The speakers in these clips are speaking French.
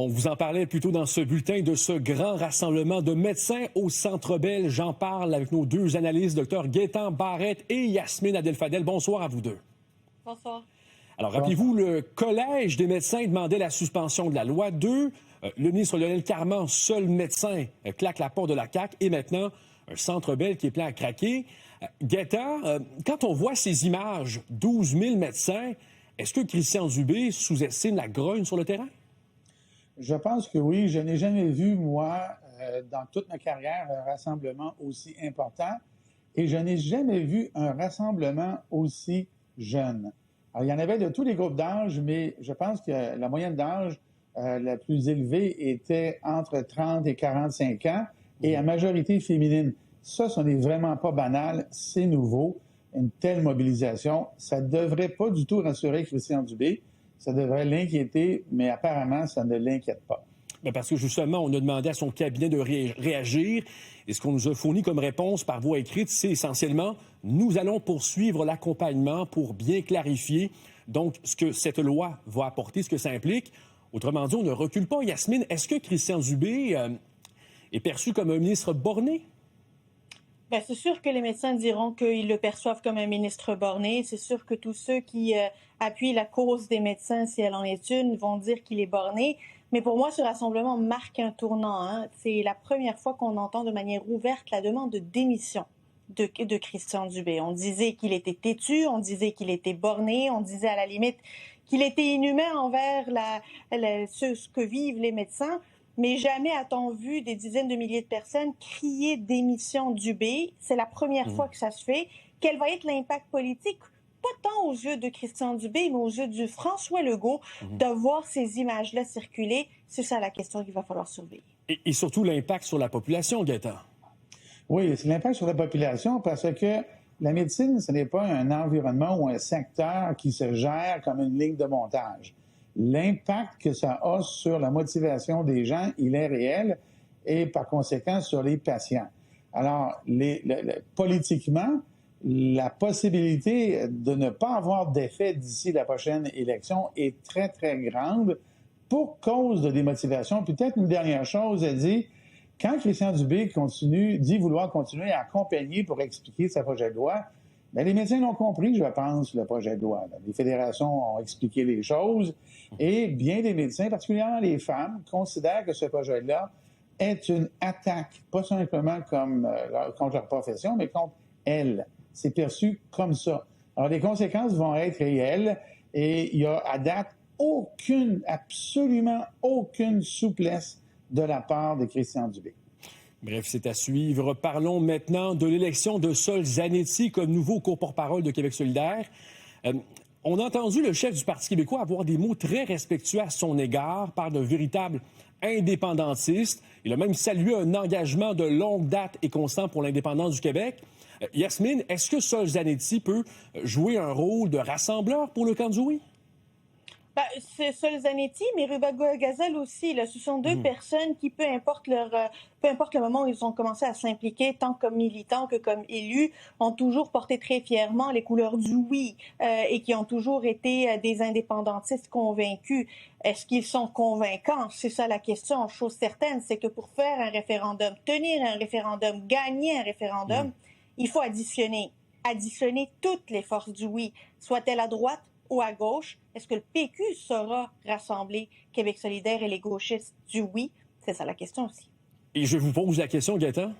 On vous en parlait plus tôt dans ce bulletin de ce grand rassemblement de médecins au Centre Bell. J'en parle avec nos deux analystes, Dr Gaétan Barrette et Yasmine Abdel-Fadel. Bonsoir à vous deux. Bonsoir. Alors, rappelez-vous, le Collège des médecins demandait la suspension de la loi 2. Le ministre Lionel Carman, seul médecin, claque la porte de la CAQ. Et maintenant, un Centre Bell qui est plein à craquer. Gaétan, quand on voit ces images, 12 000 médecins, est-ce que Christian Dubé sous-estime la grogne sur le terrain? Je pense que oui. Je n'ai jamais vu, moi, dans toute ma carrière, un rassemblement aussi important. Et je n'ai jamais vu un rassemblement aussi jeune. Alors, il y en avait de tous les groupes d'âge, mais je pense que la moyenne d'âge la plus élevée était entre 30 et 45 ans et à majorité féminine. Ça, ce n'est vraiment pas banal. C'est nouveau. Une telle mobilisation, ça ne devrait pas du tout rassurer Christian Dubé. Ça devrait l'inquiéter, mais apparemment, ça ne l'inquiète pas. Bien parce que justement, on a demandé à son cabinet de réagir. Et ce qu'on nous a fourni comme réponse par voie écrite, c'est essentiellement « Nous allons poursuivre l'accompagnement pour bien clarifier donc ce que cette loi va apporter, ce que ça implique. » Autrement dit, on ne recule pas. Yasmine, est-ce que Christian Dubé est perçu comme un ministre borné? Bien, c'est sûr que les médecins diront qu'ils le perçoivent comme un ministre borné. C'est sûr que tous ceux qui appuient la cause des médecins, si elle en est une, vont dire qu'il est borné. Mais pour moi, ce rassemblement marque un tournant. Hein. C'est la première fois qu'on entend de manière ouverte la demande de démission de Christian Dubé. On disait qu'il était têtu, on disait qu'il était borné, on disait à la limite qu'il était inhumain envers ce que vivent les médecins. Mais jamais a-t-on vu des dizaines de milliers de personnes crier démission Dubé. C'est la première fois que ça se fait. Quel va être l'impact politique? Pas tant aux yeux de Christian Dubé, mais aux yeux du François Legault, de voir ces images-là circuler. C'est ça la question qu'il va falloir surveiller. Et surtout l'impact sur la population, Gaétan. Oui, c'est l'impact sur la population parce que la médecine, ce n'est pas un environnement ou un secteur qui se gère comme une ligne de montage. L'impact que ça a sur la motivation des gens, il est réel et par conséquent sur les patients. Alors, politiquement, la possibilité de ne pas avoir d'effet d'ici la prochaine élection est très, très grande pour cause de démotivation. Peut-être une dernière chose, elle dit, quand Christian Dubé dit vouloir continuer à accompagner pour expliquer sa projet de loi, bien, les médecins l'ont compris, je pense, le projet de loi. Les fédérations ont expliqué les choses et bien des médecins, particulièrement les femmes, considèrent que ce projet-là est une attaque, pas simplement contre leur profession, mais contre elles. C'est perçu comme ça. Alors, les conséquences vont être réelles et il y a à date absolument aucune souplesse de la part de Christian Dubé. Bref, c'est à suivre. Parlons maintenant de l'élection de Sol Zanetti comme nouveau co-porte-parole de Québec solidaire. On a entendu le chef du Parti québécois avoir des mots très respectueux à son égard, parle d'un véritable indépendantiste. Il a même salué un engagement de longue date et constant pour l'indépendance du Québec. Yasmine, est-ce que Sol Zanetti peut jouer un rôle de rassembleur pour le camp du oui? C'est Sol Zanetti, mais Rubago-Gazal aussi. Là, ce sont deux personnes qui, peu importe le moment où ils ont commencé à s'impliquer, tant comme militants que comme élus, ont toujours porté très fièrement les couleurs du oui et qui ont toujours été des indépendantistes convaincus. Est-ce qu'ils sont convaincants? C'est ça la question. Chose certaine, c'est que pour faire un référendum, tenir un référendum, gagner un référendum, il faut additionner toutes les forces du oui, soit-elles à droite ou à gauche. Est-ce que le PQ saura rassembler Québec solidaire et les gauchistes du oui? C'est ça la question aussi. Et je vous pose la question, Gaétan.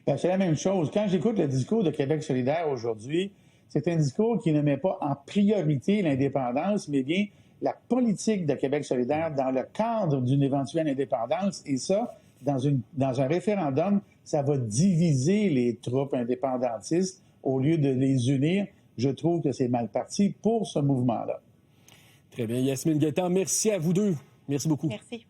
Bien, c'est la même chose. Quand j'écoute le discours de Québec solidaire aujourd'hui, c'est un discours qui ne met pas en priorité l'indépendance, mais bien la politique de Québec solidaire dans le cadre d'une éventuelle indépendance. Et ça, dans un référendum, ça va diviser les troupes indépendantistes au lieu de les unir. Je trouve que c'est mal parti pour ce mouvement-là. Très bien. Yasmine Gaétan, merci à vous deux. Merci beaucoup. Merci.